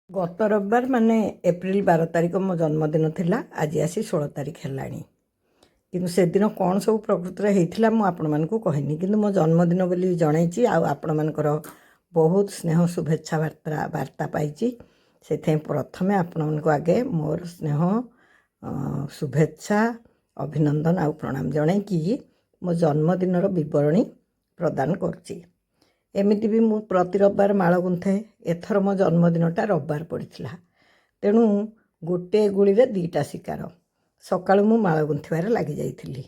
ଗତ ରବିବାର ମାନେ ଏପ୍ରିଲ 12 ତାରିଖ ମୋ ଜନ୍ମଦିନ ଥିଲା। ଆଜି ଆସି 16 ତାରିଖ ହେଲାଣି। କିନ୍ତୁ ସେଦିନ କ'ଣ ସବୁ ପ୍ରକୃତରେ ହେଇଥିଲା ମୁଁ ଆପଣମାନଙ୍କୁ କହିନି, କିନ୍ତୁ ମୋ ଜନ୍ମଦିନ ବୋଲି ଜଣେଇଛି। ଆଉ ଆପଣମାନଙ୍କର ବହୁତ ସ୍ନେହ ଶୁଭେଚ୍ଛା ବାର୍ତ୍ତା ପାଇଛି। ସେଥିପାଇଁ ପ୍ରଥମେ ଆପଣମାନଙ୍କୁ ଆଗେ ମୋର ସ୍ନେହ ଶୁଭେଚ୍ଛା ଅଭିନନ୍ଦନ ଆଉ ପ୍ରଣାମ ଜଣାଇକି ମୋ ଜନ୍ମଦିନର ବିବରଣୀ ପ୍ରଦାନ କରୁଛି। ଏମିତି ବି ମୁଁ ପ୍ରତି ରବିବାର ମାଳ ଗୁନ୍ଥେ। ଏଥର ମୋ ଜନ୍ମଦିନଟା ରବିବାର ପଡ଼ିଥିଲା, ତେଣୁ ଗୋଟିଏ ଗୁଳିରେ ଦୁଇଟା ଶିକାର। ସକାଳୁ ମୁଁ ମାଳ ଗୁନ୍ଥିବାରେ ଲାଗିଯାଇଥିଲି।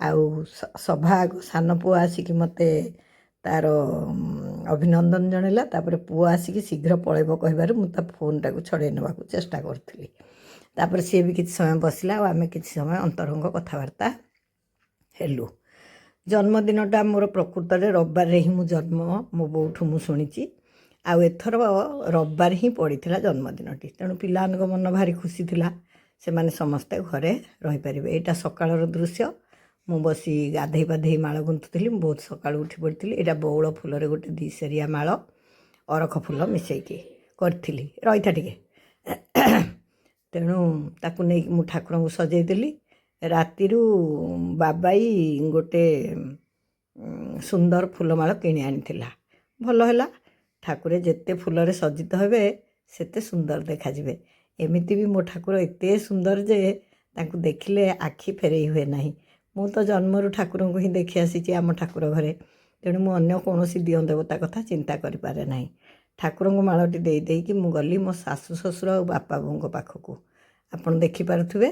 ଆଉ ସଭା ଆଗ ସାନ ପୁଅ ଆସିକି ମୋତେ ତା'ର ଅଭିନନ୍ଦନ ଜଣାଇଲା। ତାପରେ ପୁଅ ଆସିକି ଶୀଘ୍ର ପଳେଇବ କହିବାରୁ ମୁଁ ତା ଫୋନ୍ଟାକୁ ଛଡ଼େଇ ନେବାକୁ ଚେଷ୍ଟା କରୁଥିଲି। ତାପରେ ସିଏ ବି କିଛି ସମୟ ବସିଲା ଆଉ ଆମେ କିଛି ସମୟ ଅନ୍ତରଙ୍ଗ କଥାବାର୍ତ୍ତା ହେଲୁ। ଜନ୍ମଦିନଟା ମୋର ପ୍ରକୃତରେ ରବିବାରରେ ହିଁ ମୁଁ ଜନ୍ମ ମୋ ବୋଉଠୁ ମୁଁ ଶୁଣିଛି। ଆଉ ଏଥର ରବିବାର ହିଁ ପଡ଼ିଥିଲା ଜନ୍ମଦିନଟି, ତେଣୁ ପିଲାମାନଙ୍କ ମନ ଭାରି ଖୁସି ଥିଲା। ସେମାନେ ସମସ୍ତେ ଘରେ ରହିପାରିବେ। ଏଇଟା ସକାଳର ଦୃଶ୍ୟ। ମୁଁ ବସି ଗାଧେଇ ପାଧେଇ ମାଳ ଗୁନ୍ଥୁଥିଲି। ମୁଁ ବହୁତ ସକାଳୁ ଉଠି ପଡ଼ିଥିଲି। ଏଇଟା ବଉଳ ଫୁଲରେ ଗୋଟେ 2 ସେରିଆ ମାଳ ଅରଖ ଫୁଲ ମିଶାଇକି କରିଥିଲି। ରହିଥା ଟିକେ। ତେଣୁ ତାକୁ ନେଇକି ମୁଁ ଠାକୁରଙ୍କୁ ସଜେଇଦେଲି। ରାତିରୁ ବାବାଇ ଗୋଟେ ସୁନ୍ଦର ଫୁଲମାଳ କିଣି ଆଣିଥିଲା। ଭଲ ହେଲା। ଠାକୁର ଯେତେ ଫୁଲରେ ସଜ୍ଜିତ ହେବେ ସେତେ ସୁନ୍ଦର ଦେଖାଯିବେ। ଏମିତି ବି ମୋ ଠାକୁର ଏତେ ସୁନ୍ଦର ଯେ ତାଙ୍କୁ ଦେଖିଲେ ଆଖି ଫେରେଇ ହୁଏ ନାହିଁ। ମୁଁ ତ ଜନ୍ମରୁ ଠାକୁରଙ୍କୁ ହିଁ ଦେଖି ଆସିଛି ଆମ ଠାକୁର ଘରେ, ତେଣୁ ମୁଁ ଅନ୍ୟ କୌଣସି ଦିଅଁ ଦେବତା କଥା ଚିନ୍ତା କରିପାରେ ନାହିଁ। ଠାକୁରଙ୍କୁ ମାଳଟି ଦେଇ ଦେଇକି ମୁଁ ଗଲି ମୋ ଶାଶୁ ଶ୍ୱଶୁର ଆଉ ବାପା ବୋଉଙ୍କ ପାଖକୁ। ଆପଣ ଦେଖିପାରୁଥିବେ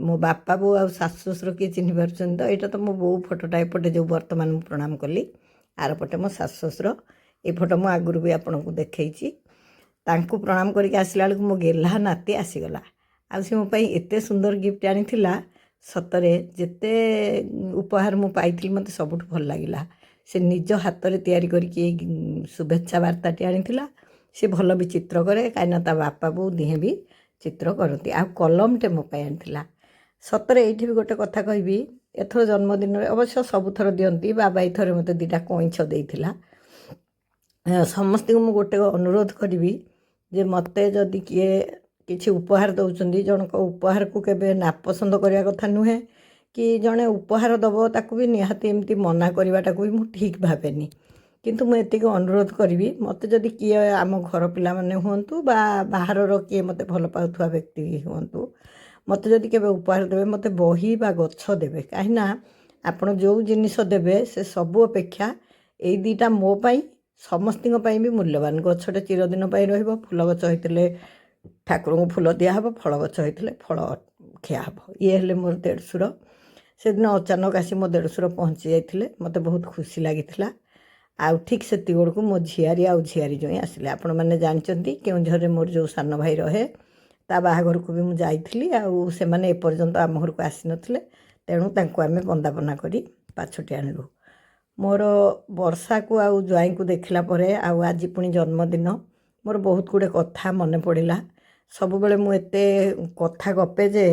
ମୋ ବାପା ବୋଉ ଆଉ ଶାଶୁ ଶ୍ୱଶୁର କିଏ ଚିହ୍ନି ପାରୁଛନ୍ତି ତ? ଏଇଟା ତ ମୋ ବୋଉ ଫଟୋଟା। ଏପଟେ ଯେଉଁ ବର୍ତ୍ତମାନ ମୁଁ ପ୍ରଣାମ କଲି, ଆର ପଟେ ମୋ ଶାଶୁ ଶ୍ୱଶୁର। ଏ ଫଟୋ ମୁଁ ଆଗରୁ ବି ଆପଣଙ୍କୁ ଦେଖେଇଛି। ତାଙ୍କୁ ପ୍ରଣାମ କରିକି ଆସିଲା ବେଳକୁ ମୋ ଗେହ୍ଲା ନାତି ଆସିଗଲା। ଆଉ ସେ ମୋ ପାଇଁ ଏତେ ସୁନ୍ଦର ଗିଫ୍ଟ ଆଣିଥିଲା। ସତରେ ଯେତେ ଉପହାର ମୁଁ ପାଇଥିଲି ମୋତେ ସବୁଠୁ ଭଲ ଲାଗିଲା। ସେ ନିଜ ହାତରେ ତିଆରି କରିକି ଏଇ ଶୁଭେଚ୍ଛା ବାର୍ତ୍ତାଟି ଆଣିଥିଲା। ସେ ଭଲ ବି ଚିତ୍ର କରେ, କାହିଁକିନା ତା ବାପା ବୋଉ ଦିହେଁ ବି ଚିତ୍ର କରନ୍ତି। ଆଉ କଲମଟେ ମୋ ପାଇଁ ଆଣିଥିଲା। ସତରେ ଏଇଠି ବି ଗୋଟେ କଥା କହିବି, ଏଥର ଜନ୍ମଦିନରେ ଅବଶ୍ୟ ସବୁଥର ଦିଅନ୍ତି। ବାବା ଏଥର ମୋତେ 2ଟା କଇଁଛ ଦେଇଥିଲା। ସମସ୍ତଙ୍କୁ ମୁଁ ଗୋଟେ ଅନୁରୋଧ କରିବି ଯେ ମୋତେ ଯଦି କିଏ କିଛି ଉପହାର ଦେଉଛନ୍ତି, ଜଣଙ୍କ ଉପହାରକୁ କେବେ ନାପସନ୍ଦ କରିବା କଥା ନୁହେଁ। କି ଜଣେ ଉପହାର ଦେବ ତାକୁ ବି ନିହାତି ଏମିତି ମନା କରିବାଟାକୁ ବି ମୁଁ ଠିକ୍ ଭାବେନି। କିନ୍ତୁ ମୁଁ ଏତିକି ଅନୁରୋଧ କରିବି, ମୋତେ ଯଦି କିଏ ଆମ ଘର ପିଲାମାନେ ହୁଅନ୍ତୁ ବା ବାହାରର କିଏ ମୋତେ ଭଲ ପାଉଥିବା ବ୍ୟକ୍ତି ହୁଅନ୍ତୁ, ମୋତେ ଯଦି କେବେ ଉପହାର ଦେବେ ମୋତେ ବହି ବା ଗଛ ଦେବେ। କାହିଁକିନା ଆପଣ ଯେଉଁ ଜିନିଷ ଦେବେ ସେ ସବୁ ଅପେକ୍ଷା ଏଇ 2ଟା ମୋ ପାଇଁ ସମସ୍ତଙ୍କ ପାଇଁ ବି ମୂଲ୍ୟବାନ। ଗଛଟେ ଚିରଦିନ ପାଇଁ ରହିବ। ଫୁଲ ଗଛ ହେଇଥିଲେ ଠାକୁରଙ୍କୁ ଫୁଲ ଦିଆହେବ, ଫଳ ଗଛ ହେଇଥିଲେ ଫଳ ଖିଆ ହେବ। ଇଏ ହେଲେ ମୋର ଦେଢ଼ଶୁର। ସେଦିନ ଅଚାନକ ଆସି ମୋ ଦେଢ଼ଶୁର ପହଞ୍ଚି ଯାଇଥିଲେ। ମୋତେ ବହୁତ ଖୁସି ଲାଗିଥିଲା। ଆଉ ଠିକ୍ ସେତିକି ବେଳକୁ ମୋ ଝିଆରୀ ଆଉ ଝିଆରୀ ଜ୍ୱାଇଁ ଆସିଲେ। ଆପଣମାନେ ଜାଣିଛନ୍ତି କେଉଁଝରରେ ମୋର ଯେଉଁ ସାନ ଭାଇ ରହେ, ତା ବାହାଘରକୁ ବି ମୁଁ ଯାଇଥିଲି। ଆଉ ସେମାନେ ଏପର୍ଯ୍ୟନ୍ତ ଆମ ଘରକୁ ଆସିନଥିଲେ, ତେଣୁ ତାଙ୍କୁ ଆମେ ବନ୍ଦାପନା କରି ପାଛୋଟି ଆଣିଲୁ। ମୋର ବର୍ଷାକୁ ଆଉ ଜ୍ୱାଇଁକୁ ଦେଖିଲା ପରେ ଆଉ ଆଜି ପୁଣି ଜନ୍ମଦିନ, ମୋର ବହୁତ ଗୁଡ଼ିଏ କଥା ମନେ ପଡ଼ିଲା। ସବୁବେଳେ ମୁଁ ଏତେ କଥା ଗପେ ଯେ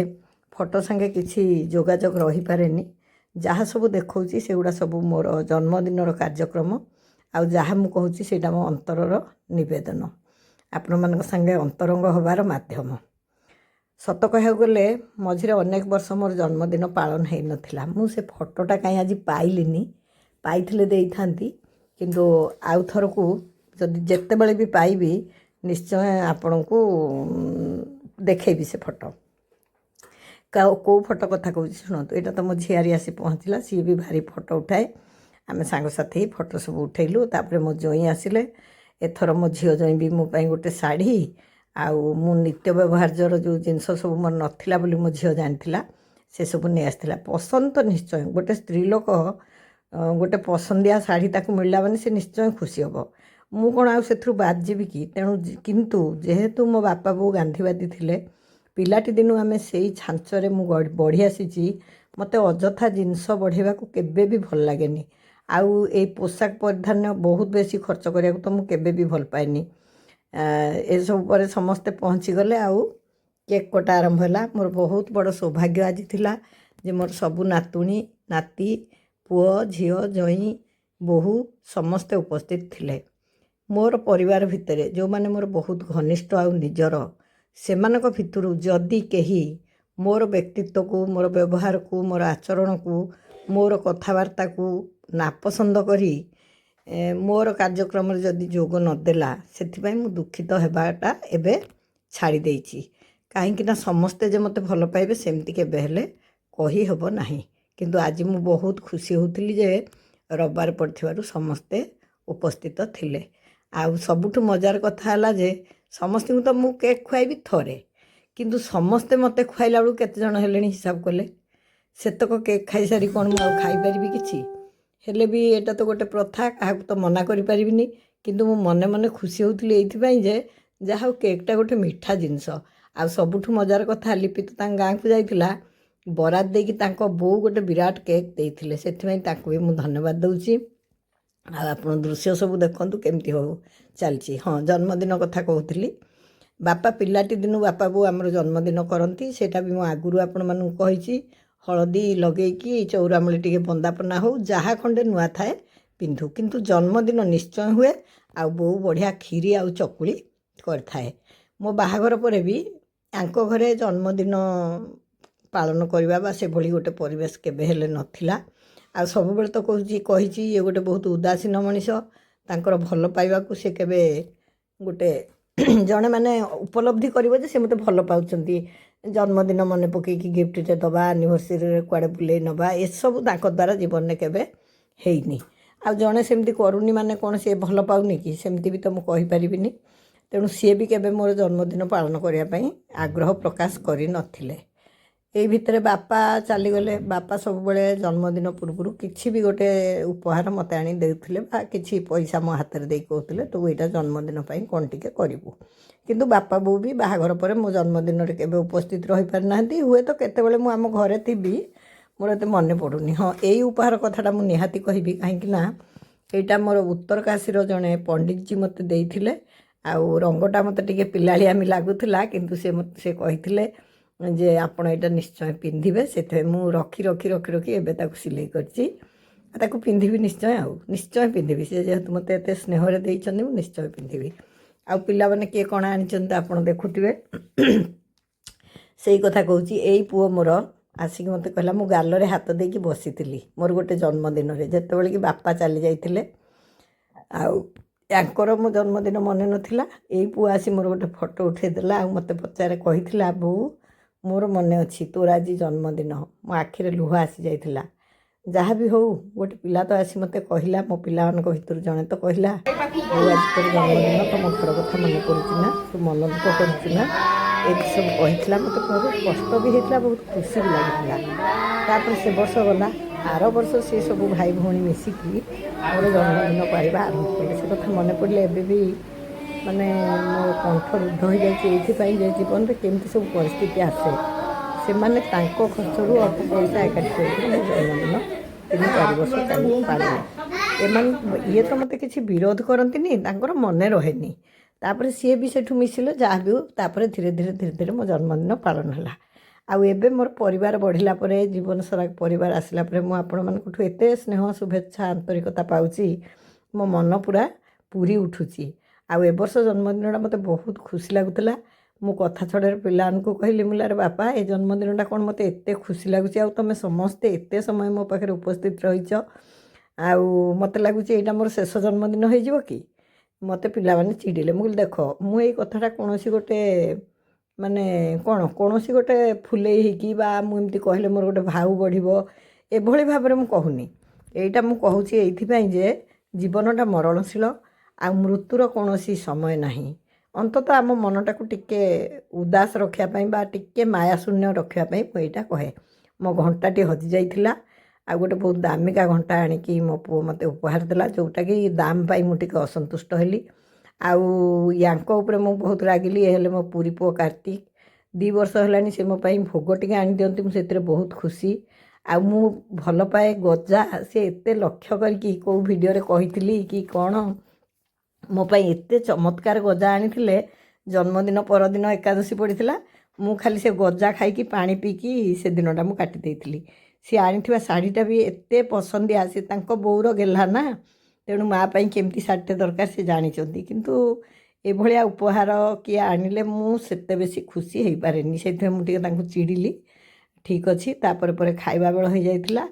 ଫଟୋ ସାଙ୍ଗେ କିଛି ଯୋଗାଯୋଗ ରହିପାରେନି। ଯାହା ସବୁ ଦେଖାଉଛି ସେଗୁଡ଼ା ସବୁ ମୋର ଜନ୍ମଦିନର କାର୍ଯ୍ୟକ୍ରମ। ଆଉ ଯାହା ମୁଁ କହୁଛି ସେଇଟା ମୋ ଅନ୍ତରର ନିବେଦନ, ଆପଣମାନଙ୍କ ସାଙ୍ଗେ ଅନ୍ତରଙ୍ଗ ହେବାର ମାଧ୍ୟମ। ସତ କହିବାକୁ ଗଲେ ମଝିରେ ଅନେକ ବର୍ଷ ମୋର ଜନ୍ମଦିନ ପାଳନ ହେଇନଥିଲା। ମୁଁ ସେ ଫଟୋଟା କାହିଁ ଆଜି ପାଇଲିନି, ପାଇଥିଲେ ଦେଇଥାନ୍ତି। କିନ୍ତୁ ଆଉ ଥରକୁ ଯଦି ଯେତେବେଳେ ବି ପାଇବି ନିଶ୍ଚୟ ଆପଣଙ୍କୁ ଦେଖେଇବି ସେ ଫଟୋ। କେଉଁ ଫଟୋ କଥା କହୁଛି ଶୁଣନ୍ତୁ। ଏଇଟା ତ ମୋ ଝିଆରୀ ଆସି ପହଞ୍ଚିଲା। ସିଏ ବି ଭାରି ଫଟୋ ଉଠାଏ। ଆମେ ସାଙ୍ଗସାଥି ଫଟୋ ସବୁ ଉଠେଇଲୁ। ତାପରେ ମୋ ଜ୍ୱାଇଁ ଆସିଲେ। ଏଥର ମୋ ଝିଅ ଜ୍ୱାଇଁ ବି ମୋ ପାଇଁ ଗୋଟେ ଶାଢ଼ୀ ଆଉ ମୁଁ ନିତ୍ୟ ବ୍ୟବହାର୍ଯ୍ୟର ଯେଉଁ ଜିନିଷ ସବୁ ମୋର ନଥିଲା ବୋଲି ମୋ ଝିଅ ଜାଣିଥିଲା, ସେସବୁ ନେଇ ଆସିଥିଲା। ପସନ୍ଦ ତ ନିଶ୍ଚୟ, ଗୋଟେ ସ୍ତ୍ରୀ ଲୋକ ଗୋଟେ ପସନ୍ଦିଆ ଶାଢ଼ୀ ତାକୁ ମିଳିଲା ମାନେ ସେ ନିଶ୍ଚୟ ଖୁସି ହେବ। ମୁଁ କ'ଣ ଆଉ ସେଥିରୁ ବାଦ ଯିବି କି? ତେଣୁ କିନ୍ତୁ ଯେହେତୁ ମୋ ବାପା ବୋଉ ଗାନ୍ଧୀବାଦୀ ଥିଲେ, ପିଲାଟି ଦିନୁ ଆମେ ସେଇ ଛାଞ୍ଚରେ ମୁଁ ବଢ଼ି ଆସିଛି। ମୋତେ ଅଯଥା ଜିନିଷ ବଢ଼େଇବାକୁ କେବେ ବି ଭଲ ଲାଗେନି। ଆଉ ଏଇ ପୋଷାକ ପରିଧାନ ବହୁତ ବେଶୀ ଖର୍ଚ୍ଚ କରିବାକୁ ତ ମୁଁ କେବେ ବି ଭଲ ପାଏନି। ଏସବୁ ପରେ ସମସ୍ତେ ପହଞ୍ଚିଗଲେ ଆଉ କେକ୍ କଟା ଆରମ୍ଭ ହେଲା। ମୋର ବହୁତ ବଡ଼ ସୌଭାଗ୍ୟ ଆଜି ଥିଲା ଯେ ମୋର ସବୁ ନାତୁଣୀ ନାତି, ପୁଅ ଝିଅ ଜ୍ୱାଇଁ ବୋହୂ ସମସ୍ତେ ଉପସ୍ଥିତ ଥିଲେ। ମୋର ପରିବାର ଭିତରେ ଯେଉଁମାନେ ମୋର ବହୁତ ଘନିଷ୍ଠ ଆଉ ନିଜର, ସେମାନଙ୍କ ଭିତରୁ ଯଦି କେହି ମୋର ବ୍ୟକ୍ତିତ୍ୱକୁ, ମୋର ବ୍ୟବହାରକୁ, ମୋର ଆଚରଣକୁ, ମୋର କଥାବାର୍ତ୍ତାକୁ ନାପସନ୍ଦ କରି ମୋର କାର୍ଯ୍ୟକ୍ରମରେ ଯଦି ଯୋଗ ନଦେଲା, ସେଥିପାଇଁ ମୁଁ ଦୁଃଖିତ ହେବାଟା ଏବେ ଛାଡ଼ି ଦେଇଛି। କାହିଁକିନା ସମସ୍ତେ ଯେ ମୋତେ ଭଲ ପାଇବେ ସେମିତି କେବେ ହେଲେ କହିହେବ ନାହିଁ। କିନ୍ତୁ ଆଜି ମୁଁ ବହୁତ ଖୁସି ହେଉଥିଲି ଯେ ରବିବାର ପଡ଼ିଥିବାରୁ ସମସ୍ତେ ଉପସ୍ଥିତ ଥିଲେ। ଆଉ ସବୁଠୁ ମଜାର କଥା ହେଲା ଯେ ସମସ୍ତଙ୍କୁ ତ ମୁଁ କେକ୍ ଖୁଆଇବି ଥରେ, କିନ୍ତୁ ସମସ୍ତେ ମୋତେ ଖୁଆଇଲା ବେଳକୁ କେତେଜଣ ହେଲେଣି ହିସାବ କଲେ? ସେତକ କେକ୍ ଖାଇସାରି କ'ଣ ମୁଁ ଆଉ ଖାଇପାରିବି କିଛି? ହେଲେ ବି ଏଇଟା ତ ଗୋଟେ ପ୍ରଥା, କାହାକୁ ତ ମନା କରିପାରିବିନି। କିନ୍ତୁ ମୁଁ ମନେ ମନେ ଖୁସି ହେଉଥିଲି ଏଇଥିପାଇଁ ଯେ ଯାହା ହଉ କେକ୍ଟା ଗୋଟେ ମିଠା ଜିନିଷ। ଆଉ ସବୁଠୁ ମଜାର କଥା, ଲିପି ତ ତାଙ୍କ ଗାଁକୁ ଯାଇଥିଲା, ବରାଦ ଦେଇକି ତାଙ୍କ ବୋଉ ଗୋଟେ ବିରାଟ କେକ୍ ଦେଇଥିଲେ। ସେଥିପାଇଁ ତାଙ୍କୁ ବି ମୁଁ ଧନ୍ୟବାଦ ଦେଉଛି। ଆଉ ଆପଣ ଦୃଶ୍ୟ ସବୁ ଦେଖନ୍ତୁ କେମିତି ହଉ ଚାଲିଛି। ହଁ, ଜନ୍ମଦିନ କଥା କହୁଥିଲି। ବାପା ପିଲାଟି ଦିନୁ ବାପା ବୋଉ ଆମର ଜନ୍ମଦିନ କରନ୍ତି। ସେଇଟା ବି ମୁଁ ଆଗରୁ ଆପଣମାନଙ୍କୁ କହିଛି। ହଳଦୀ ଲଗେଇକି ଚଉରାମୂଳି ଟିକେ ବନ୍ଦାପନା ହଉ, ଯାହା ଖଣ୍ଡେ ନୂଆ ଥାଏ ପିନ୍ଧୁ, କିନ୍ତୁ ଜନ୍ମଦିନ ନିଶ୍ଚୟ ହୁଏ। ଆଉ ବୋଉ ବଢ଼ିଆ କ୍ଷୀରି ଆଉ ଚକୁଳି କରିଥାଏ। ମୋ ବାହାଘର ପରେ ବି ଆଙ୍କ ଘରେ ଜନ୍ମଦିନ ପାଳନ କରିବା ବା ସେଭଳି ଗୋଟେ ପରିବେଶ କେବେ ହେଲେ ନଥିଲା। ଆଉ ସବୁବେଳେ ତ କହିଛି ଇଏ ଗୋଟେ ବହୁତ ଉଦାସୀନ ମଣିଷ। ତାଙ୍କର ଭଲ ପାଇବାକୁ ସେ କେବେ ଗୋଟେ ଜଣେ ମାନେ ଉପଲବ୍ଧି କରିବ ଯେ ସେ ମୋତେ ଭଲ ପାଉଛନ୍ତି। ଜନ୍ମଦିନ ମନେ ପକେଇକି ଗିଫ୍ଟଟେ ଦେବା, ଆନିଭର୍ସରୀରେ କୁଆଡ଼େ ବୁଲେଇ ନେବା, ଏସବୁ ତାଙ୍କ ଦ୍ୱାରା ଜୀବନରେ କେବେ ହେଇନି। ଆଉ ଜଣେ ସେମିତି କରୁନି ମାନେ କ'ଣ ସିଏ ଭଲ ପାଉନି କି? ସେମିତି ବି ତ ମୁଁ କହିପାରିବିନି। ତେଣୁ ସିଏ ବି କେବେ ମୋର ଜନ୍ମଦିନ ପାଳନ କରିବା ପାଇଁ ଆଗ୍ରହ ପ୍ରକାଶ କରିନଥିଲେ। ଏଇ ଭିତରେ ବାପା ଚାଲିଗଲେ। ବାପା ସବୁବେଳେ ଜନ୍ମଦିନ ପୂର୍ବରୁ କିଛି ବି ଗୋଟେ ଉପହାର ମୋତେ ଆଣି ଦେଉଥିଲେ ବା କିଛି ପଇସା ମୋ ହାତରେ ଦେଇ କହୁଥିଲେ ତୁ ଏଇଟା ଜନ୍ମଦିନ ପାଇଁ କ'ଣ ଟିକେ କରିବୁ। କିନ୍ତୁ ବାପା ବୋଉ ବି ବାହାଘର ପରେ ମୋ ଜନ୍ମଦିନରେ କେବେ ଉପସ୍ଥିତ ରହିପାରିନାହାନ୍ତି। ହୁଏତ କେତେବେଳେ ମୁଁ ଆମ ଘରେ ଥିବି, ମୋର ଏତେ ମନେ ପଡ଼ୁନି। ହଁ, ଏଇ ଉପହାର କଥାଟା ମୁଁ ନିହାତି କହିବି, କାହିଁକିନା ଏଇଟା ମୋର ଉତ୍ତରକାଶୀର ଜଣେ ପଣ୍ଡିତଜୀ ମୋତେ ଦେଇଥିଲେ। ଆଉ ରଙ୍ଗଟା ମୋତେ ଟିକେ ପିଲାଳିଆମି ଲାଗୁଥିଲା, କିନ୍ତୁ ସେ କହିଥିଲେ ଯେ ଆପଣ ଏଇଟା ନିଶ୍ଚୟ ପିନ୍ଧିବେ। ସେଥିପାଇଁ ମୁଁ ରଖି ଏବେ ତାକୁ ସିଲେଇ କରିଛି। ତାକୁ ପିନ୍ଧିବି ନିଶ୍ଚୟ, ଆଉ ନିଶ୍ଚୟ ପିନ୍ଧିବି। ସେ ଯେହେତୁ ମୋତେ ଏତେ ସ୍ନେହରେ ଦେଇଛନ୍ତି, ମୁଁ ନିଶ୍ଚୟ ପିନ୍ଧିବି। ଆଉ ପିଲାମାନେ କିଏ କ'ଣ ଆଣିଛନ୍ତି ଆପଣ ଦେଖୁଥିବେ। ସେଇ କଥା କହୁଛି। ଏଇ ପୁଅ ମୋର ଆସିକି ମୋତେ କହିଲା, ମୁଁ ଗାଲରେ ହାତ ଦେଇକି ବସିଥିଲି ମୋର ଗୋଟେ ଜନ୍ମଦିନରେ, ଯେତେବେଳେ କି ବାପା ଚାଲି ଯାଇଥିଲେ। ଆଉ ୟାଙ୍କର ମୋ ଜନ୍ମଦିନ ମନେ ନଥିଲା। ଏଇ ପୁଅ ଆସି ମୋର ଗୋଟେ ଫଟୋ ଉଠାଇଦେଲା। ଆଉ ମୋତେ କହିଥିଲା, ବୋଉ ମୋର ମନେ ଅଛି ତୋର ଆଜି ଜନ୍ମଦିନ। ମୋ ଆଖିରେ ଲୁହ ଆସିଯାଇଥିଲା। ଯାହା ବି ହଉ, ଗୋଟେ ପିଲା ତ ଆସି ମୋତେ କହିଲା, ମୋ ପିଲାମାନଙ୍କ ଭିତରୁ ଜଣେ ତ କହିଲା, ବୋଉ ଆଜି ତୋର ଜନ୍ମଦିନ, ତମ ଘର କଥା ମନେ ପଡ଼ୁଛି ନା, ତୁ ମନ ଦୁଃଖ କରୁଛୁ ନା, ଏମିତି ସବୁ କହିଥିଲା। ମୋତେ ବହୁତ କଷ୍ଟ ବି ହେଇଥିଲା, ବହୁତ ଖୁସି ବି ଲାଗିଥିଲା। ତାପରେ ସେ ବର୍ଷ ଗଲା। ଆର ବର୍ଷ ସେ ସବୁ ଭାଇ ଭଉଣୀ ମିଶିକି ମୋର ଜନ୍ମଦିନ ପାଳିବା ଆରମ୍ଭ କଲେ। ସେ କଥା ମନେ ପଡ଼ିଲେ ଏବେ ବି ମାନେ ମୋ କଣ୍ଠ ରୁଦ୍ଧ ହୋଇଯାଉଛି, ଏଇଥିପାଇଁ ଯେ ଜୀବନରେ କେମିତି ସବୁ ପରିସ୍ଥିତି ଆସେ। ସେମାନେ ତାଙ୍କ ଖର୍ଚ୍ଚରୁ ଅଳ୍ପ ପଇସା ଏକାଠି କରିକି ମୋ ଜନ୍ମଦିନ 3-4 ବର୍ଷ ପାଳିଲେ। ଇଏ ତ ମୋତେ କିଛି ବିରୋଧ କରନ୍ତିନି, ତାଙ୍କର ମନେ ରହେନି। ତାପରେ ସିଏ ବି ସେଠୁ ମିଶିଲେ, ଯାହା ବି ହଉ। ତାପରେ ଧୀରେ ଧୀରେ ମୋ ଜନ୍ମଦିନ ପାଳନ ହେଲା। ଆଉ ଏବେ ମୋର ପରିବାର ବଢ଼ିଲା ପରେ, ଜୀବନସାରା ପରିବାର ଆସିଲା ପରେ ମୁଁ ଆପଣମାନଙ୍କଠୁ ଏତେ ସ୍ନେହ, ଶୁଭେଚ୍ଛା, ଆନ୍ତରିକତା ପାଉଛି, ମୋ ମନ ପୁରା ପୁରି ଉଠୁଛି। ଆଉ ଏ ବର୍ଷ ଜନ୍ମଦିନଟା ମୋତେ ବହୁତ ଖୁସି ଲାଗୁଥିଲା। ମୁଁ କଥା ଛଡ଼ାରେ ପିଲାମାନଙ୍କୁ କହିଲି, ମୁଲାରେ ବାପା ଏ ଜନ୍ମଦିନଟା କ'ଣ ମୋତେ ଏତେ ଖୁସି ଲାଗୁଛି, ଆଉ ତୁମେ ସମସ୍ତେ ଏତେ ସମୟ ମୋ ପାଖରେ ଉପସ୍ଥିତ ରହିଛ। ଆଉ ମୋତେ ଲାଗୁଛି ଏଇଟା ମୋର ଶେଷ ଜନ୍ମଦିନ ହେଇଯିବ କି? ମୋତେ ପିଲାମାନେ ଚିଡ଼ିଲେ। ମୁଁ କହିଲି, ଦେଖ, ମୁଁ ଏଇ କଥାଟା କୌଣସି ଗୋଟେ ମାନେ କୌଣସି ଗୋଟେ ଫୁଲେଇ ହେଇକି ବା ମୁଁ ଏମିତି କହିଲେ ମୋର ଗୋଟେ ଭାଉ ବଢ଼ିବ, ଏଭଳି ଭାବରେ ମୁଁ କହୁନି। ଏଇଟା ମୁଁ କହୁଛି ଏଇଥିପାଇଁ ଯେ ଜୀବନଟା ମରଣଶୀଳ, ଆଉ ମୃତ୍ୟୁର କୌଣସି ସମୟ ନାହିଁ। ଅନ୍ତତଃ ଆମ ମନଟାକୁ ଟିକେ ଉଦାସ ରଖିବା ପାଇଁ ବା ଟିକେ ମାୟାଶୂନ୍ୟ ରଖିବା ପାଇଁ ମୁଁ ଏଇଟା କହେ। ମୋ ଘଣ୍ଟାଟି ହଜିଯାଇଥିଲା, ଆଉ ଗୋଟେ ବହୁତ ଦାମିକା ଘଣ୍ଟା ଆଣିକି ମୋ ପୁଅ ମୋତେ ଉପହାର ଦେଲା, ଯେଉଁଟାକି ଦାମ ପାଇଁ ମୁଁ ଟିକେ ଅସନ୍ତୁଷ୍ଟ ହେଲି। ଆଉ ୟାଙ୍କ ଉପରେ ମୁଁ ବହୁତ ରାଗିଲି। ଏ ହେଲେ ମୋ ପୁରୀ ପୁଅ କାର୍ତ୍ତିକ, 2 ବର୍ଷ ହେଲାଣି ସେ ମୋ ପାଇଁ ଭୋଗ ଟିକେ ଆଣିଦିଅନ୍ତି, ମୁଁ ସେଥିରେ ବହୁତ ଖୁସି। ଆଉ ମୁଁ ଭଲ ପାଏ ଗଜା। ସେ ଏତେ ଲକ୍ଷ୍ୟ କରିକି କେଉଁ ଭିଡ଼ିଓରେ କହିଥିଲି କି କ'ଣ, ମୋ ପାଇଁ ଏତେ ଚମତ୍କାର ଗଜା ଆଣିଥିଲେ। ଜନ୍ମଦିନ ପରଦିନ ଏକାଦଶୀ ପଡ଼ିଥିଲା। ମୁଁ ଖାଲି ସେ ଗଜା ଖାଇକି ପାଣି ପିଇକି ସେ ଦିନଟା ମୁଁ କାଟି ଦେଇଥିଲି। ସିଏ ଆଣିଥିବା ଶାଢ଼ୀଟା ବି ଏତେ ପସନ୍ଦିଆ। ସେ ତାଙ୍କ ବୋଉର ଗେହ୍ଲା ନା, ତେଣୁ ମା ପାଇଁ କେମିତି ଶାଢ଼ୀଟେ ଦରକାର ସେ ଜାଣିଛନ୍ତି। କିନ୍ତୁ ଏଭଳିଆ ଉପହାର କିଏ ଆଣିଲେ ମୁଁ ସେତେ ବେଶୀ ଖୁସି ହେଇପାରେନି, ସେଇଥିପାଇଁ ମୁଁ ଟିକେ ତାଙ୍କୁ ଚିଡ଼ିଲି। ଠିକ୍ ଅଛି, ତାପରେ ପରେ ଖାଇବା ବେଳ ହେଇଯାଇଥିଲା।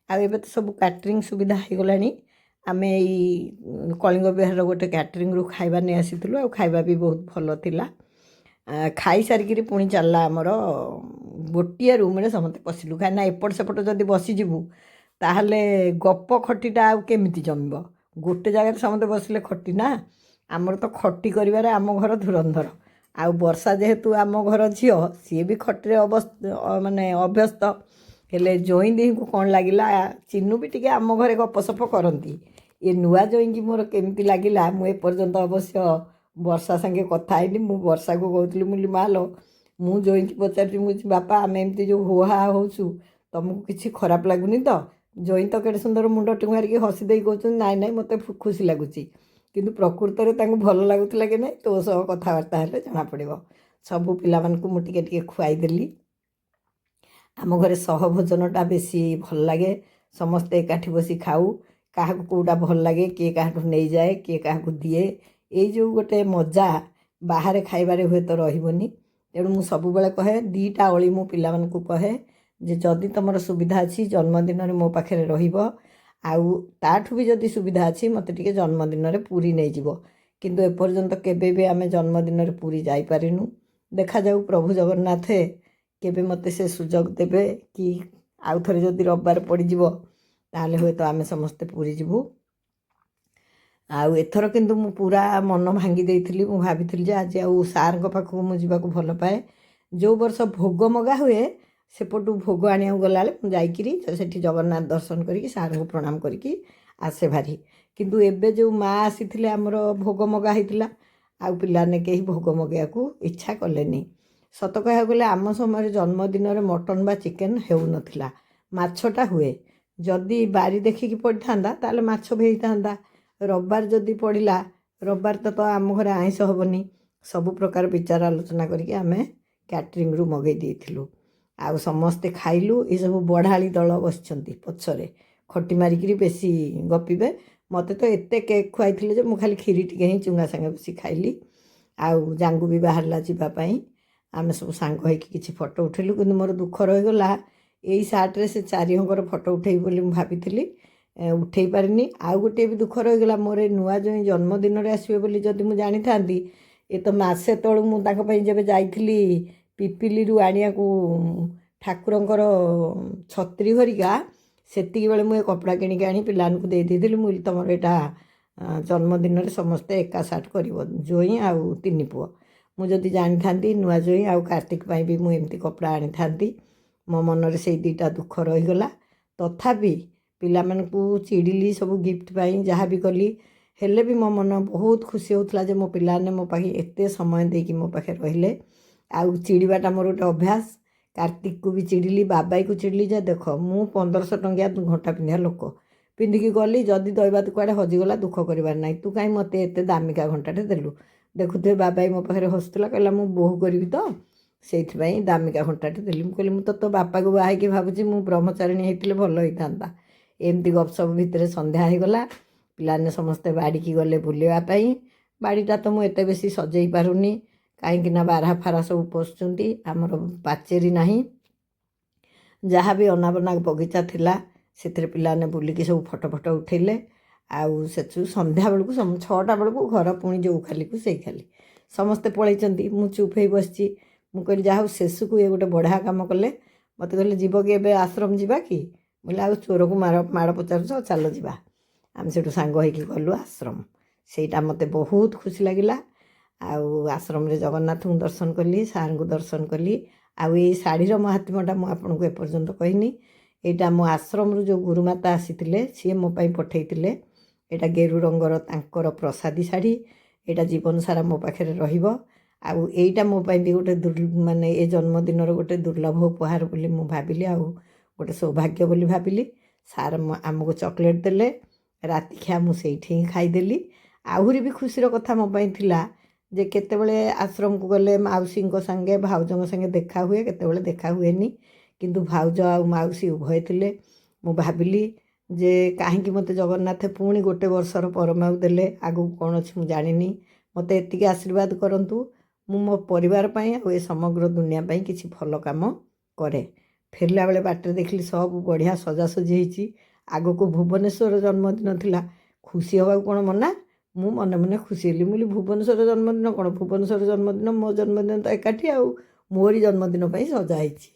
ଆଉ ଏବେ ତ ସବୁ କ୍ୟାଟରିଂ ସୁବିଧା ହେଇଗଲାଣି। ଆମେ ଏଇ କଳିଙ୍ଗ ବିହାରର ଗୋଟେ କ୍ୟାଟରିଂରୁ ଖାଇବା ନେଇ ଆସିଥିଲୁ, ଆଉ ଖାଇବା ବି ବହୁତ ଭଲ ଥିଲା। ଖାଇସାରିକିରି ପୁଣି ଚାଲିଲା ଆମର ଗୋଟିଏ ରୁମ୍ରେ ସମସ୍ତେ ପଶିଲୁ, କାହିଁକିନା ଏପଟ ସେପଟ ଯଦି ବସିଯିବୁ ତାହେଲେ ଗପ ଖଟିଟା ଆଉ କେମିତି ଜମିବ। ଗୋଟେ ଜାଗାରେ ସମସ୍ତେ ବସିଲେ ଖଟି ନା, ଆମର ତ ଖଟି କରିବାରେ ଆମ ଘର ଧୁରନ୍ଧର। ଆଉ ବର୍ଷା ଯେହେତୁ ଆମ ଘର ଝିଅ, ସିଏ ବି ଖଟିରେ ମାନେ ଅଭ୍ୟସ୍ତ। ହେଲେ ଜୋଇଁ ଦିହିଙ୍କୁ କ'ଣ ଲାଗିଲା, ଚିନୁ ବି ଟିକେ ଆମ ଘରେ ଗପସପ କରନ୍ତି। ଏ ନୂଆ ଜୋଇଁକି ମୋର କେମିତି ଲାଗିଲା ମୁଁ ଏପର୍ଯ୍ୟନ୍ତ ଅବଶ୍ୟ ବର୍ଷା ସାଙ୍ଗେ କଥା ହେଇନି। ମୁଁ ବର୍ଷାକୁ କହୁଥିଲି, ମୁଁ ମାଲୋ, ମୁଁ ଜୋଇଁକି ପଚାରୁଛି, ମୁଁ ବାପା ଆମେ ଏମିତି ଯେଉଁ ହୋ ହା ହେଉଛୁ ତୁମକୁ କିଛି ଖରାପ ଲାଗୁନି ତ? ଜୋଇଁ ତ କେଡ଼େ ସୁନ୍ଦର ମୁଣ୍ଡ ଟୁଙ୍ଗାରିକି ହସି ଦେଇ କହୁଛନ୍ତି ନାଇଁ ନାଇଁ ମୋତେ ଖୁସି ଲାଗୁଛି। କିନ୍ତୁ ପ୍ରକୃତରେ ତାଙ୍କୁ ଭଲ ଲାଗୁଥିଲା କି ନାହିଁ ତୋ ସହ କଥାବାର୍ତ୍ତା ହେଲେ ଜଣାପଡ଼ିବ। ସବୁ ପିଲାମାନଙ୍କୁ ମୁଁ ଟିକେ ଟିକେ ଖୁଆଇଦେଲି। ଆମ ଘରେ ସହଭୋଜନଟା ବେଶୀ ଭଲ ଲାଗେ। ସମସ୍ତେ ଏକାଠି ବସି ଖାଉ। କାହାକୁ କେଉଁଟା ଭଲ ଲାଗେ, କିଏ କାହାଠୁ ନେଇଯାଏ, କିଏ କାହାକୁ ଦିଏ। ଏଇ ଯେଉଁ ଗୋଟେ ମଜା ବାହାରେ ଖାଇବାରେ ହୁଏତ ରହିବନି। ତେଣୁ ମୁଁ ସବୁବେଳେ କହେ, ଦୁଇଟା ଓଳି ମୁଁ ପିଲାମାନଙ୍କୁ କହେ ଯେ ଯଦି ତୁମର ସୁବିଧା ଅଛି ଜନ୍ମଦିନରେ ମୋ ପାଖରେ ରହିବ, ଆଉ ତାଠୁ ବି ଯଦି ସୁବିଧା ଅଛି ମୋତେ ଟିକେ ଜନ୍ମଦିନରେ ପୁରୀ ନେଇଯିବ। କିନ୍ତୁ ଏପର୍ଯ୍ୟନ୍ତ କେବେ ବି ଆମେ ଜନ୍ମଦିନରେ ପୁରୀ ଯାଇପାରିନୁ। ଦେଖାଯାଉ ପ୍ରଭୁ ଜଗନ୍ନାଥ କେବେ ମୋତେ ସେ ସୁଯୋଗ ଦେବେ କି ଆଉ ଥରେ ଯଦି ରବିବାର ପଡ଼ିଯିବ ତାହେଲେ ହୁଏତ ଆମେ ସମସ୍ତେ ପୁରୀ ଯିବୁ। ଆଉ ଏଥର କିନ୍ତୁ ମୁଁ ପୁରା ମନ ଭାଙ୍ଗି ଦେଇଥିଲି। ମୁଁ ଭାବିଥିଲି ଯେ ଆଜି ଆଉ ସାର୍ଙ୍କ ପାଖକୁ ମୁଁ ଯିବାକୁ ଭଲ ପାଏ। ଯେଉଁ ବର୍ଷ ଭୋଗ ମଗା ହୁଏ ସେପଟୁ ଭୋଗ ଆଣିବାକୁ ଗଲାବେଳେ ମୁଁ ଯାଇକିରି ସେଠି ଜଗନ୍ନାଥ ଦର୍ଶନ କରିକି ସାର୍ଙ୍କୁ ପ୍ରଣାମ କରିକି ଆସେ ଭାରି। କିନ୍ତୁ ଏବେ ଯେଉଁ ମା ଆସିଥିଲେ ଆମର ଭୋଗ ମଗା ହେଇଥିଲା, ଆଉ ପିଲାମାନେ କେହି ଭୋଗ ମଗେଇବାକୁ ଇଚ୍ଛା କଲେନି। ସତ କହିବାକୁ ଗଲେ ଆମ ସମୟରେ ଜନ୍ମଦିନରେ ମଟନ୍ ବା ଚିକେନ୍ ହେଉନଥିଲା, ମାଛଟା ହୁଏ। ଯଦି ବାରି ଦେଖିକି ପଡ଼ିଥାନ୍ତା ତାହେଲେ ମାଛ ବି ହେଇଥାନ୍ତା। ରବିବାର ଯଦି ପଡ଼ିଲା, ରବିବାର ତ ଆମ ଘରେ ଆଇଁଷ ହେବନି। ସବୁ ପ୍ରକାର ବିଚାର ଆଲୋଚନା କରିକି ଆମେ କ୍ୟାଟରିଂରୁ ମଗେଇ ଦେଇଥିଲୁ। ଆଉ ସମସ୍ତେ ଖାଇଲୁ। ଏସବୁ ବଢ଼ାଳି ଦଳ ବସିଛନ୍ତି ପଛରେ, ଖଟି ମାରିକିରି ବେଶୀ ଗପିବେ। ମୋତେ ତ ଏତେ କେକ୍ ଖୁଆଇଥିଲେ ଯେ ମୁଁ ଖାଲି କ୍ଷୀରି ଟିକେ ହିଁ ଚୁଙ୍ଗା ସାଙ୍ଗେ ବସି ଖାଇଲି। ଆଉ ଜାଙ୍ଗୁ ବି ବାହାରିଲା ଯିବା ପାଇଁ। ଆମେ ସବୁ ସାଙ୍ଗ ହେଇକି କିଛି ଫଟୋ ଉଠେଇଲୁ। କିନ୍ତୁ ମୋର ଦୁଃଖ ରହିଗଲା, ଏଇ ସାର୍ଟରେ ସେ ଚାରିଜଣଙ୍କର ଫଟୋ ଉଠେଇବି ବୋଲି ମୁଁ ଭାବିଥିଲି, ଉଠେଇ ପାରିନି। ଆଉ ଗୋଟିଏ ବି ଦୁଃଖ ରହିଗଲା, ମୋର ଏ ନୂଆ ଜୋଇଁ ଜନ୍ମଦିନରେ ଆସିବେ ବୋଲି ଯଦି ମୁଁ ଜାଣିଥାନ୍ତି, ଏ ତ ମାସେ ତଳୁ ମୁଁ ତାଙ୍କ ପାଇଁ ଯେବେ ଯାଇଥିଲି ପିପିଲିରୁ ଆଣିବାକୁ ଠାକୁରଙ୍କର ଛତ୍ରୀ ହରିକା, ସେତିକି ବେଳେ ମୁଁ ଏ କପଡ଼ା କିଣିକି ଆଣି ପିଲାମାନଙ୍କୁ ଦେଇ ଦେଇଥିଲି। ମୁଁ ତୁମର ଏଇଟା ଜନ୍ମଦିନରେ ସମସ୍ତେ ଏକା ସାର୍ଟ କରିବ, ଜୋଇଁ ଆଉ ତିନି ପୁଅ। ମୁଁ ଯଦି ଜାଣିଥାନ୍ତି ନୂଆ ଜୋଇଁ ଆଉ କାର୍ତ୍ତିକ ପାଇଁ ବି ମୁଁ ଏମିତି କପଡ଼ା ଆଣିଥାନ୍ତି। ମୋ ମନରେ ସେଇ ଦୁଇଟା ଦୁଃଖ ରହିଗଲା। ତଥାପି ପିଲାମାନଙ୍କୁ ଚିଡ଼ିଲି ସବୁ ଗିଫ୍ଟ ପାଇଁ, ଯାହା ବି କଲି। ହେଲେ ବି ମୋ ମନ ବହୁତ ଖୁସି ହେଉଥିଲା ଯେ ମୋ ପିଲାମାନେ ମୋ ପାଖେ ଏତେ ସମୟ ଦେଇକି ମୋ ପାଖେ ରହିଲେ। ଆଉ ଚିଡ଼ିବାଟା ମୋର ଗୋଟେ ଅଭ୍ୟାସ। କାର୍ତ୍ତିକକୁ ବି ଚିଡ଼ିଲି, ବାବାଇକୁ ଚିଡ଼ିଲି ଯେ ଦେଖ ମୁଁ 1500 ଟଙ୍କିଆ ଘଣ୍ଟା ପିନ୍ଧିବା ଲୋକ, ପିନ୍ଧିକି ଗଲି, ଯଦି ଦୈବାତ କୁଆଡ଼େ ହଜିଗଲା ଦୁଃଖ କରିବାର ନାହିଁ। ତୁ କାହିଁ ମୋତେ ଏତେ ଦାମିକା ଘଣ୍ଟାଟେ ଦେଲୁ? ଦେଖୁଥିବେ ବାବାଇ ମୋ ପାଖରେ ହସୁଥିଲା, କହିଲା ମୁଁ ବୋହୂ କରିବି ତ ସେଇଥିପାଇଁ ଦାମିକା ଘଣ୍ଟାଟେ ଦେଲି। ମୁଁ କହିଲି ମୁଁ ତ ତୋ ବାପାକୁ ବାହା ହେଇକି ଭାବୁଛି ମୁଁ ବ୍ରହ୍ମଚାରିଣୀ ହେଇଥିଲେ ଭଲ ହେଇଥାନ୍ତା। ଏମିତି ଗପସପ ଭିତରେ ସନ୍ଧ୍ୟା ହେଇଗଲା। ପିଲାମାନେ ସମସ୍ତେ ବାଡ଼ିକି ଗଲେ ବୁଲିବା ପାଇଁ। ବାଡ଼ିଟା ତ ମୁଁ ଏତେ ବେଶୀ ସଜେଇ ପାରୁନି, କାହିଁକିନା ବାରହା ଫାରା ସବୁ ପଶୁଛନ୍ତି, ଆମର ପାଚେରୀ ନାହିଁ। ଯାହା ବି ଅନାବନା ବଗିଚା ଥିଲା ସେଥିରେ ପିଲାମାନେ ବୁଲିକି ସବୁ ଫଟୋ ଫଟୋ ଉଠେଇଲେ। ଆଉ ସେଠୁ ସନ୍ଧ୍ୟାବେଳକୁ 6ଟା ବେଳକୁ ଘର ପୁଣି ଯେଉଁ ଖାଲିକୁ ସେଇ ଖାଲି, ସମସ୍ତେ ପଳେଇଛନ୍ତି। ମୁଁ ଚୁପ୍ ହେଇ ବସିଛି। ମୁଁ କହିଲି ଯାହା ହଉ ଶେଷକୁ ଏ ଗୋଟେ ବଢ଼ିଆ କାମ କଲେ। ମୋତେ କହିଲେ ଯିବ କି ଏବେ ଆଶ୍ରମ ଯିବା କି? ବୋଇଲେ ଆଉ ଚୋରକୁ ମାଡ଼ ପଚାରୁଛ, ଚାଲ ଯିବା। ଆମେ ସେଠୁ ସାଙ୍ଗ ହେଇକି ଗଲୁ ଆଶ୍ରମ। ସେଇଟା ମୋତେ ବହୁତ ଖୁସି ଲାଗିଲା। ଆଉ ଆଶ୍ରମରେ ଜଗନ୍ନାଥଙ୍କୁ ଦର୍ଶନ କଲି, ସାର୍ଙ୍କୁ ଦର୍ଶନ କଲି। ଆଉ ଏଇ ଶାଢ଼ୀର ମାହାତ୍ମ୍ୟଟା ମୁଁ ଆପଣଙ୍କୁ ଏପର୍ଯ୍ୟନ୍ତ କହିନି। ଏଇଟା ମୋ ଆଶ୍ରମରୁ ଯେଉଁ ଗୁରୁମାତା ଆସିଥିଲେ ସିଏ ମୋ ପାଇଁ ପଠାଇଥିଲେ। ଏଇଟା ଗେରୁ ରଙ୍ଗର ତାଙ୍କର ପ୍ରସାଦୀ ଶାଢ଼ୀ। ଏଇଟା ଜୀବନ ସାରା ମୋ ପାଖରେ ରହିବ। ଆଉ ଏଇଟା ମୋ ପାଇଁ ବି ଗୋଟେ ମାନେ ଏ ଜନ୍ମଦିନର ଗୋଟେ ଦୁର୍ଲଭ ଉପହାର ବୋଲି ମୁଁ ଭାବିଲି, ଆଉ ଗୋଟେ ସୌଭାଗ୍ୟ ବୋଲି ଭାବିଲି। ସାର୍ ଆମକୁ ଚକୋଲେଟ୍ ଦେଲେ। ରାତି ଖିଆ ମୁଁ ସେଇଠି ହିଁ ଖାଇଦେଲି। ଆହୁରି ବି ଖୁସିର କଥା ମୋ ପାଇଁ ଥିଲା ଯେ କେତେବେଳେ ଆଶ୍ରମକୁ ଗଲେ ମାଉସୀଙ୍କ ସାଙ୍ଗେ ଭାଉଜଙ୍କ ସାଙ୍ଗେ ଦେଖା ହୁଏ, କେତେବେଳେ ଦେଖା ହୁଏନି। କିନ୍ତୁ ଭାଉଜ ଆଉ ମାଉସୀ ଉଭୟ ଥିଲେ। ମୁଁ ଭାବିଲି ଯେ କାହିଁକି ମୋତେ ଜଗନ୍ନାଥ ପୁଣି ଗୋଟେ ବର୍ଷର ପରମାୟୁ ଦେଲେ, ଆଗକୁ କ'ଣ ଅଛି ମୁଁ ଜାଣିନି। ମୋତେ ଏତିକି ଆଶୀର୍ବାଦ କରନ୍ତୁ ମୁଁ ମୋ ପରିବାର ପାଇଁ ଆଉ ଏ ସମଗ୍ର ଦୁନିଆ ପାଇଁ କିଛି ଭଲ କାମ କରେ। ଫେରିଲା ବେଳେ ବାଟରେ ଦେଖିଲି ସବୁ ବଢ଼ିଆ ସଜାସଜି ହେଇଛି। ଆଗକୁ ଭୁବନେଶ୍ୱର ଜନ୍ମଦିନ ଥିଲା, ଖୁସି ହେବାକୁ କ'ଣ ମନା? ମୁଁ ମନେ ମନେ ଖୁସି ହେଲି। ମୁଁ କହିଲି ଭୁବନେଶ୍ୱର ଜନ୍ମଦିନ କ'ଣ, ଭୁବନେଶ୍ୱର ଜନ୍ମଦିନ ମୋ ଜନ୍ମଦିନ ତ ଏକାଠି, ଆଉ ମୋରି ଜନ୍ମଦିନ ପାଇଁ ସଜା ହେଇଛି।